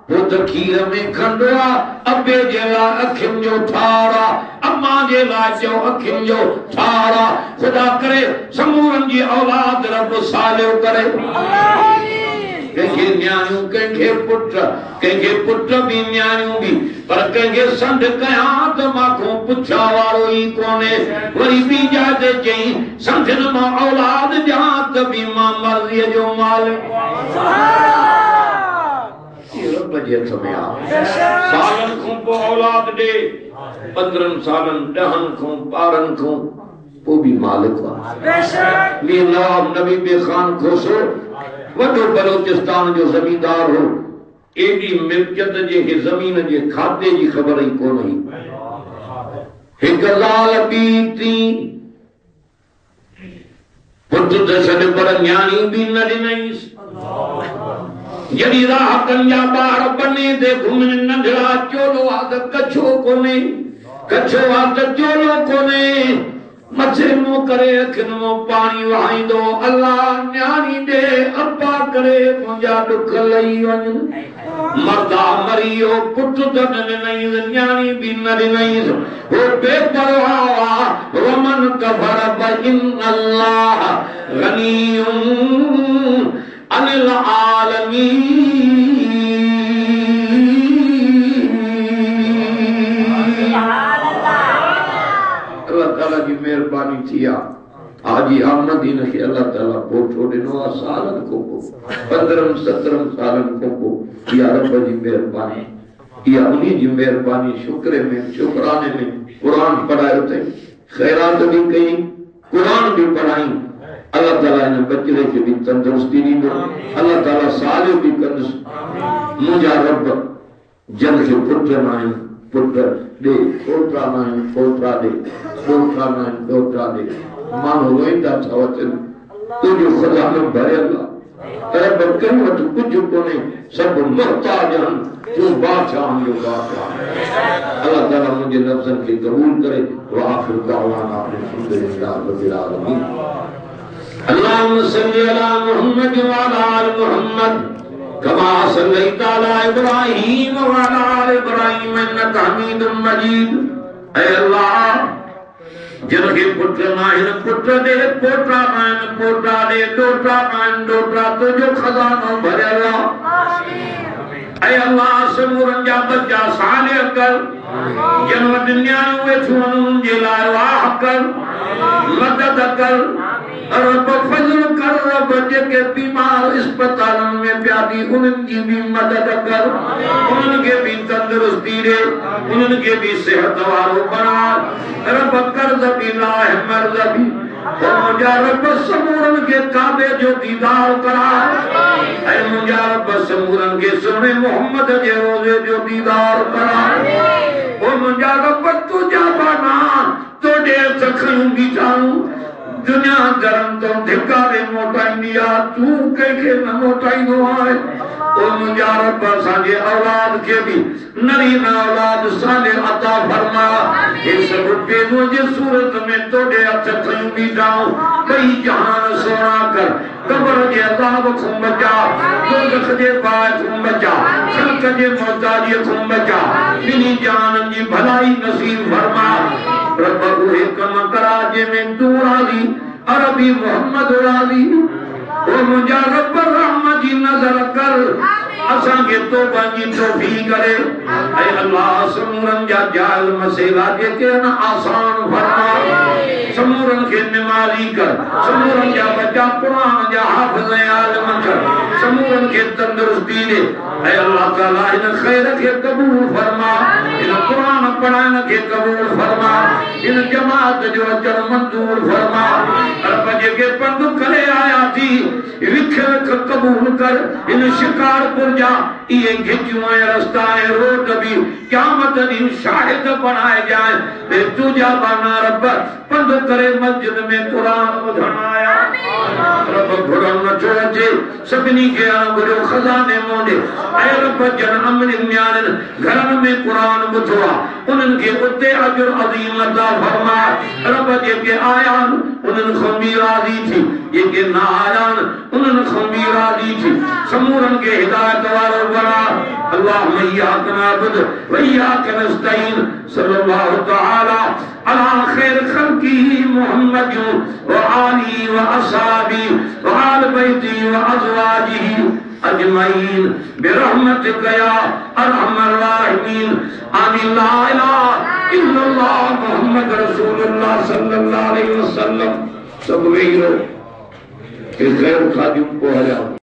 पुत खीर में खंडवा अबे जेला अखिन जो ठारा अम्मा जेला जो अखिन जो ठारा खुदा करे समूरन जी औलाद रब सालियो करे कंहिंखे न्याणियूं कंहिंखे पुट भी न्याणियूं भी पर कंहिंखे संड कयां त माखों पुछा वारो ई कोने वरी बी जाते चई संडन मां औलाद ॾियां त बि मां मर्ज़ीअ जो मालिक रब जे हथ में आ सालन को पो औलाद दे 15 सालन 10 को 12 को वो भी मालिक आ बेशक ये नवाब नबी बेखान खोसो वडो बलोचिस्तान जो जमींदार हो एडी मिल्कियत जे के जमीन जे खाते जी खबर ही कोन ही एक लाल बीती पुट त छड पर न्याणी भी न ॾिनईं जड़ी राह कंजा बार बने दे घुमन नंढड़ा चोलो आद कछो कोने कछो आद चोलो कोने मथे मो करे अखन मो पानी वाईंदो अल्लाह न्याणी दे अब्बा करे मुंजा दुख लई वन मर्दा मरियो पुट त नहीं न्याणी भी न ॾिनईं वो बेपरवाह रमन कफर ब इन अल्लाह गनीयुम अनिल आलमीन अल्लाह ताला की मेहरबानी थी हाजी अहमद इन के अल्लाह ताला पोठो ॾिनो सालन को 15-17 सालन को या रब जी मेहरबानी या उन्हीं जी मेहरबानी शुक्र में शुक्राने में कुरान पढ़ायो थे खैरात भी कई कुरान भी पढ़ाई अल्लाह ताला ने बच्चे के भी तंदुरुस्ती दी अल्लाह ताला साले भी कंदस मुझा रब जन के पुत्र नाय पुत्र दे पोत्रा नाय पोत्रा दे पोत्रा नाय पोत्रा दे मानो रोइंदा थवतन तुझो खजानो भरे अल्लाह रब कन वट कुछ कोने सब मोहताज हन तू बादशाह जो बादशाह अल्लाह ताला मुझे नफ्सन के कबूल करे व आखिर दावाना अल्हम्दुलिल्लाह रब्बिल आलमीन अल्लाहुम्मा सल्ली अला मुहम्मद व अला आल मुहम्मद कमा सल्लैता अला इब्राहीम व अला आल इब्राहीम इन्नका हमीदुम मजीद ऐ अल्लाह जिनके पुत्र नाहिन पुत्र दे पोटा नाहिन पोटा दे डोटा नाहिन डोटा तुझो खजानो भरे अल्लाह आमीन ऐ अल्लाह समूरन जा बच्चा साले कर जन्म दुनिया में छुन जे लाए वाह कर मदद कर रब फजल कर रब जेके बीमार अस्पताल में प्यादी उनकी भी मदद कर उनके भी तंदुरुस्ती दे उनके भी सेहत वालो बना रब कर्ज भी लाह मर्ज भी मुझा रब समूरन के काबे जो दीदार करा ऐ मुझा रब समूरन के सोने मोहम्मद जे रोजे जो दीदार करा ओ मुझा रब तुझा बना तो दे सखूं भी जाऊं दुनिया धर्म तो धिकारे मोटाइंदिया तू के न मोटाइंदो है ओ मुझा रब साजे औलाद के भी नरीन औलाद साले अता फरमा इस रुपए जे सूरत में तोड़े हथ खयूं भी जाऊं कई जहान सोना कर कब्र के अजाब को बचा दोज़ख जे बाय को बचा खल्क जे मोहताजी को बचा बिनी जान जी भलाई नसीब फरमा रब उहे कम करा जे में तू राज़ी अरबी मोहम्मद राज़ी ओ मुझा रब रहमत जी नजर कर असा के तौबा जी तौफीक करे ऐ अल्लाह समूरन जा जाल मसला जेके न आसान फरमा समूरन के नमाजी कर समूरन जा बच्चा कुरान जा हाफिज आलम कर समूरन के तंदुरुस्ती दे ऐ अल्लाह ताला इन खैर के कबूल फरमा इन कुरान पढ़ाने के कबूल फरमा इन जमात जो अजर मंजूर फरमा रब जेके पंध करे आया थी विख कबूल कर इन शिकारपुर जा ये घिचुआ रास्ता है रोड भी क़यामत दिन शाहिद बनाए जाए ते तुझा बना रब पंध करे मस्जिद में कुरान बुधनाया रब घुरन न छोड़े सभी के गुरु खजाने मोने ऐ रब जन अमन न्यान घरन में कुरान बुधवा उनन के उते अजर अजीम अता फरमा रब जेके आयान उनन को भी राजी थी ये के ना आयान उनन को भी राजी थी समूरन के हिदायत वारो अल्लाहुम्मा इय्याका नअबुदु व इय्याका नस्तईन सल्लल्लाहु तआला अला खैर खल्क़िही मुहम्मदिन व आलिही व अस्हाबिही व आल बैतिही व अज़वाजिही अजमईन बिरहमतिका या अरहमर राहिमीन आमीन। ला इलाहा इल्लल्लाह मुहम्मद रसूलुल्लाह सल्लल्लाहु अलैहि वसल्लम। सब वही रहो, इस गैर खादिम को हराओ।